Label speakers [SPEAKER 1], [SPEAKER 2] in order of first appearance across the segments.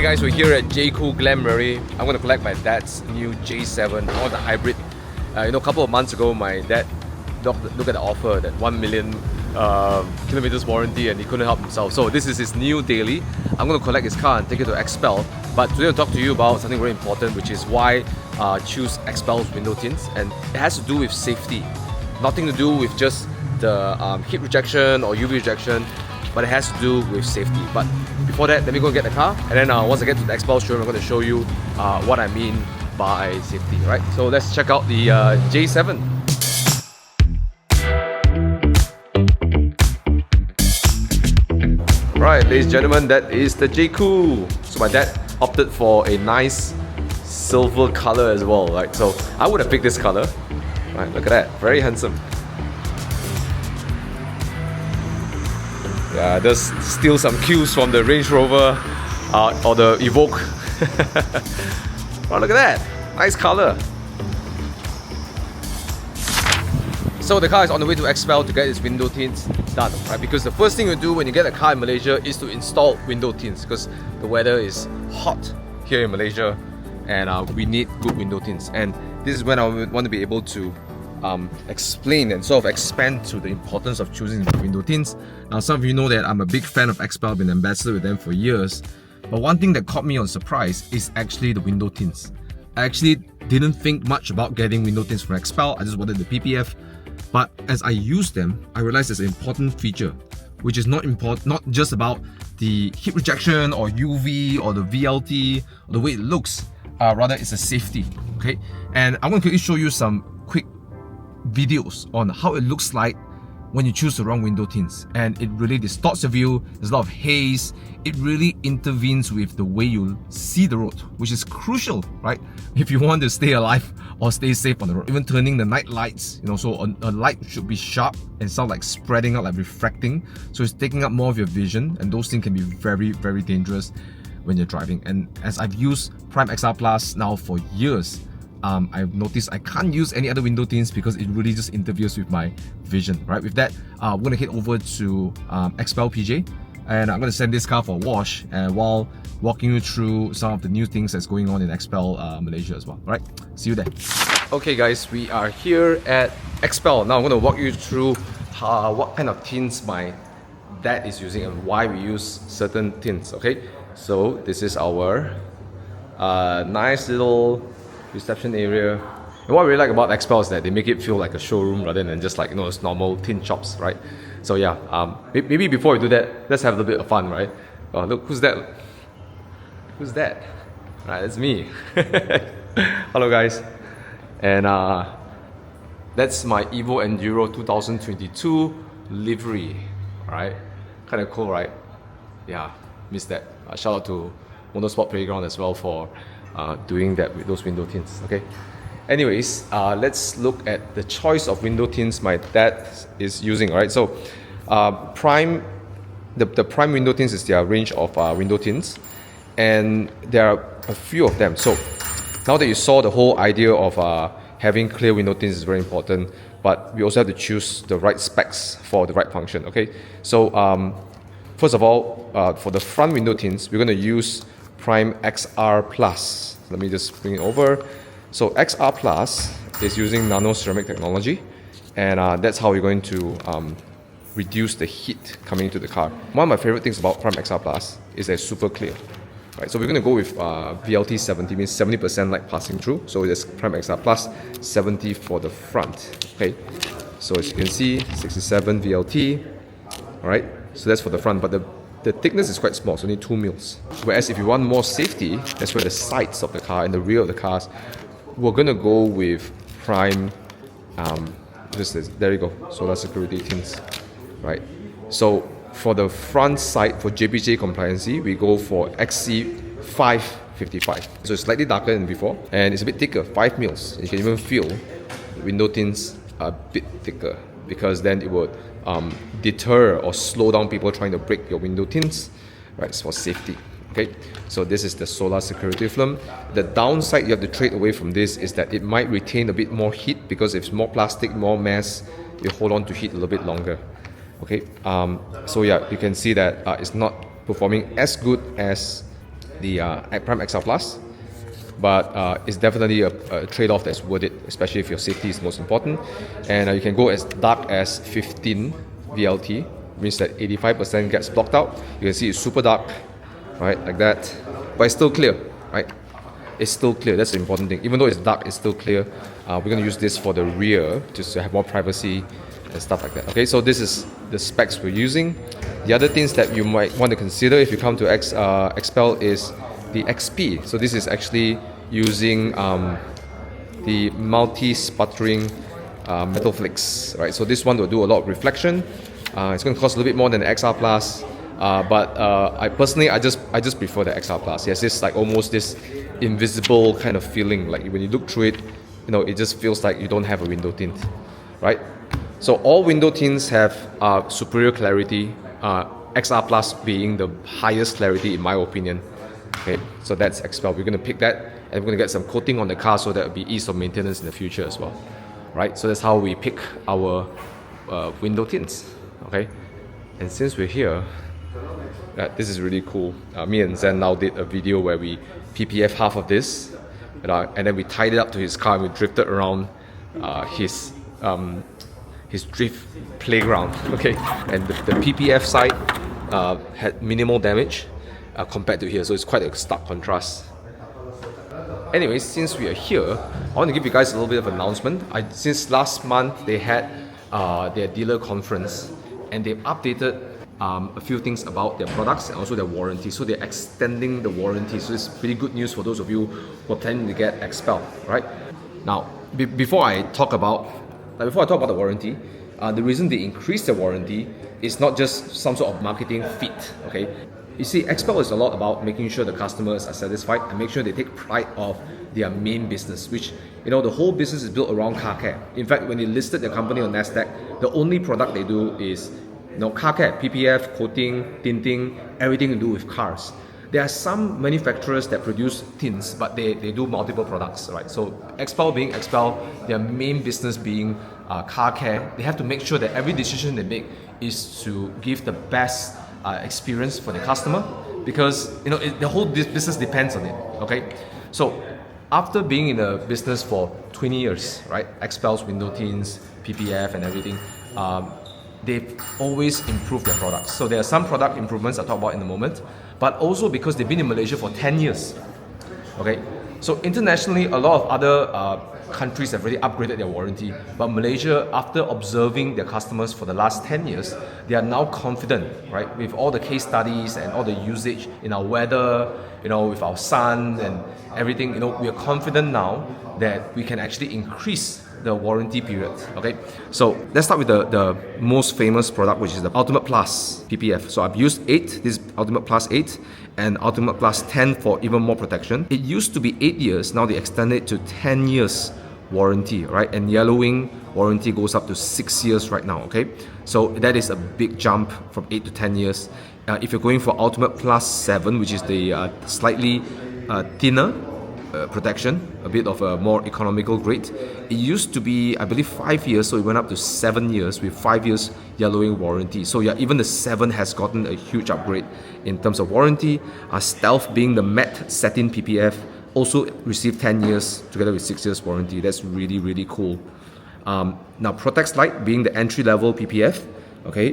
[SPEAKER 1] guys, we're here at Jaecoo Glen Murray. I'm going to collect my dad's new J7 or the hybrid. A couple of months ago, my dad looked at the offer, that 1 million kilometers warranty, and he couldn't help himself. So this is his new daily. I'm going to collect his car and take it to XPEL. But today I'll talk to you about something very important, which is why choose XPEL's window tints. And it has to do with safety. Nothing to do with just the heat rejection or UV rejection, but it has to do with safety. But before that, let me go get the car, and then once I get to the XPEL showroom, I'm going to show you what I mean by safety, right? So let's check out the J7. Right, ladies and gentlemen, that is the Jaecoo. So my dad opted for a nice silver color as well, right? So I would have picked this color. Right, look at that, very handsome. Yeah, just steal some cues from the Range Rover or the Evoque. Oh, look at that, nice color. So the car is on the way to XPEL to get its window tints done, right? Because the first thing you do when you get a car in Malaysia is to install window tints, because the weather is hot here in Malaysia and we need good window tints. And this is when I want to be able to explain and sort of expand to the importance of choosing the window tints. Now, some of you know that I'm a big fan of XPEL, I've been an ambassador with them for years. But one thing that caught me on surprise is actually the window tints. I actually didn't think much about getting window tints from XPEL, I just wanted the PPF. But as I use them, I realized there's an important feature, which is not just about the heat rejection or UV or the VLT or the way it looks, rather it's a safety, okay? And I'm going to quickly show you some quick videos on how it looks like when you choose the wrong window tints, and it really distorts the view. There's a lot of haze. It really intervenes with the way you see the road, which is crucial, right? If you want to stay alive or stay safe on the road. Even turning the night lights, so a light should be sharp and sound like spreading out, like refracting, so it's taking up more of your vision, and those things can be very, very dangerous when you're driving. And as I've used Prime XR Plus now for years, I've noticed I can't use any other window tints because it really just interferes with my vision, right? With that, we're going to head over to XPEL PJ, and I'm going to send this car for a wash while walking you through some of the new things that's going on in XPEL Malaysia as well, right? See you there. Okay guys, we are here at XPEL. Now I'm going to walk you through what kind of tints my dad is using and why we use certain tints, okay? So this is our nice little reception area. And what I really like about XPEL is that they make it feel like a showroom rather than just like it's normal tint shops, right? So yeah, maybe before we do that, let's have a little bit of fun, right? Oh, look, who's that? Who's that? Right, that's me. Hello guys. And that's my Evo Enduro 2022 livery, right? Kind of cool, right? Yeah, missed that. Shout out to Motorsport Playground as well for doing that with those window tints, okay? Anyways, let's look at the choice of window tints my dad is using, right? So, Prime, the Prime window tints is their range of window tints, and there are a few of them. So, now that you saw the whole idea of having clear window tints is very important, but we also have to choose the right specs for the right function, okay? So, first of all, for the front window tints, we're going to use Prime XR Plus. Let me just bring it over. So XR Plus is using nano ceramic technology, and that's how we're going to reduce the heat coming into the car. One of my favorite things about Prime XR Plus is that it's super clear. Right, so we're going to go with VLT 70, means 70% light passing through. So it's Prime XR Plus, 70 for the front. Okay, so as you can see, 67 VLT. All right, so that's for the front, but the thickness is quite small, so only 2 mils. Whereas if you want more safety, that's where the sides of the car and the rear of the cars, we're going to go with Prime, there you go, solar security tints, right? So for the front side, for JPJ compliancy, we go for XC555. So it's slightly darker than before, and it's a bit thicker, 5 mils. You can even feel the window tints are a bit thicker, because then it would deter or slow down people trying to break your window tints, right? It's for safety, okay? So this is the solar security film. The downside you have to trade away from this is that it might retain a bit more heat, because if it's more plastic, more mass, you hold on to heat a little bit longer, okay? So yeah, you can see that it's not performing as good as the Prime XL Plus, but it's definitely a trade-off that's worth it, especially if your safety is most important. And you can go as dark as 15 VLT, means that 85% gets blocked out. You can see it's super dark, right, like that, but it's still clear, right? It's still clear. That's the important thing. Even though it's dark, it's still clear. We're going to use this for the rear just to have more privacy and stuff like that. Okay, so this is the specs we're using. The other things that you might want to consider if you come to XPEL is the XP. So this is actually using the multi-sputtering metal flakes, right? So this one will do a lot of reflection. It's going to cost a little bit more than the XR Plus, but I personally I just prefer the XR Plus. Yes, it's like almost this invisible kind of feeling. Like when you look through it, you know, it just feels like you don't have a window tint, right? So all window tints have superior clarity. XR Plus being the highest clarity in my opinion. Okay, so that's XPEL. We're going to pick that, and we're going to get some coating on the car so that will be ease of maintenance in the future as well, right? So that's how we pick our window tints. Okay, and since we're here, this is really cool. Me and Zen now did a video where we PPF half of this, and then we tied it up to his car and we drifted around his drift playground. Okay, and the PPF side had minimal damage compared to here, so it's quite a stark contrast. Anyways, since we are here, I want to give you guys a little bit of an announcement. Since last month they had their dealer conference, and they've updated a few things about their products and also their warranty. So they're extending the warranty. So it's pretty good news for those of you who are planning to get XPEL, right? Now, before I talk about the warranty, the reason they increased the warranty is not just some sort of marketing feat, okay? You see, XPEL is a lot about making sure the customers are satisfied and make sure they take pride of their main business, which, you know, the whole business is built around car care. In fact, when they listed their company on NASDAQ, the only product they do is, you know, car care, PPF, coating, tinting, everything to do with cars. There are some manufacturers that produce tints, but they do multiple products, right? So XPEL being XPEL, their main business being car care, they have to make sure that every decision they make is to give the best experience for the customer, because, you know, the whole business depends on it, okay? So after being in the business for 20 years, right, XPEL's window tints, PPF and everything, they've always improved their products. So there are some product improvements I'll talk about in a moment, but also because they've been in Malaysia for 10 years. Okay, so internationally, a lot of other countries have already upgraded their warranty, but Malaysia, after observing their customers for the last 10 years, they are now confident, right, with all the case studies and all the usage in our weather, you know, with our sun and everything, you know, we are confident now that we can actually increase the warranty period. Okay, so let's start with the most famous product, which is the Ultimate Plus PPF. So I've used 8, this is Ultimate Plus 8, and Ultimate Plus 10 for even more protection. It used to be 8 years, now they extended it to 10 years warranty, right? And yellowing warranty goes up to 6 years right now, okay? So that is a big jump from 8 to 10 years. If you're going for Ultimate Plus 7, which is the slightly thinner protection, a bit of a more economical grade. It used to be, I believe, 5 years, so it went up to 7 years with 5 years yellowing warranty. So yeah, even the 7 has gotten a huge upgrade in terms of warranty. Stealth, being the matte satin PPF, also received 10 years together with 6 years warranty. That's really, really cool. Now Protect Lite, being the entry-level PPF, okay,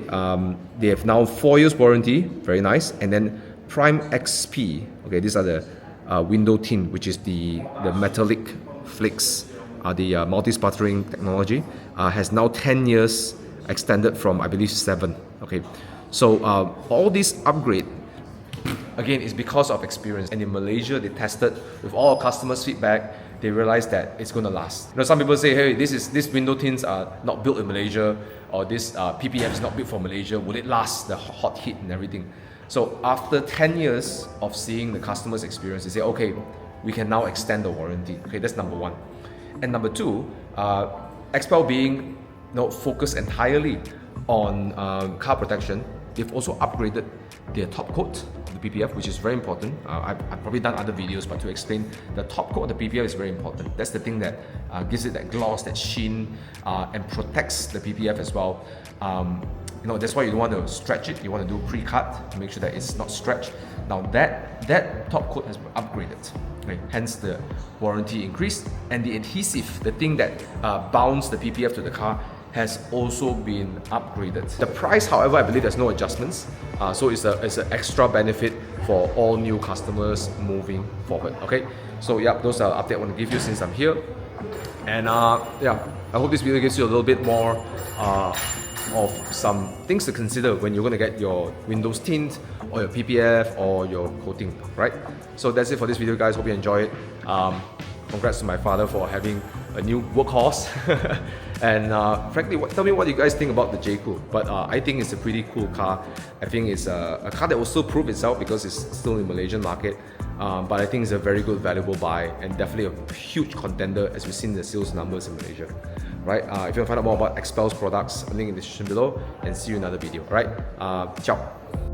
[SPEAKER 1] they have now 4 years warranty, very nice. And then Prime XP, okay, these are the window tint, which is the metallic flakes, the multi-sputtering technology, has now 10 years extended from, I believe, 7. Okay, so all these upgrade, again, is because of experience. And in Malaysia, they tested with all our customers' feedback. They realized that it's going to last. You know, some people say, hey, these window tints are not built in Malaysia, or this PPF is not built for Malaysia. Will it last the hot heat and everything? So after 10 years of seeing the customer's experience, they say, okay, we can now extend the warranty. Okay, that's number one. And number two, XPEL being focused entirely on car protection, they've also upgraded their top coat of the PPF, which is very important. I've probably done other videos, but to explain, the top coat of the PPF is very important. That's the thing that gives it that gloss, that sheen, and protects the PPF as well. That's why you don't want to stretch it. You want to do pre-cut to make sure that it's not stretched. Now that top coat has been upgraded. Okay, hence the warranty increase, and the adhesive, the thing that bounds the PPF to the car, has also been upgraded. The price, however, I believe there's no adjustments, so it's an extra benefit for all new customers moving forward. Okay, so yeah, those are updates I want to give you since I'm here, and yeah, I hope this video gives you a little bit more of some things to consider when you're going to get your windows tint or your PPF or your coating, right? So that's it for this video, guys. Hope you enjoy it. Congrats to my father for having a new workhorse. And frankly, tell me what you guys think about the Jaecoo. But I think it's a pretty cool car. I think it's a car that will still prove itself because it's still in the Malaysian market. But I think it's a very good, valuable buy, and definitely a huge contender as we've seen the sales numbers in Malaysia. Right? If you want to find out more about XPEL's products, link in the description below, and see you in another video. Alright? Ciao.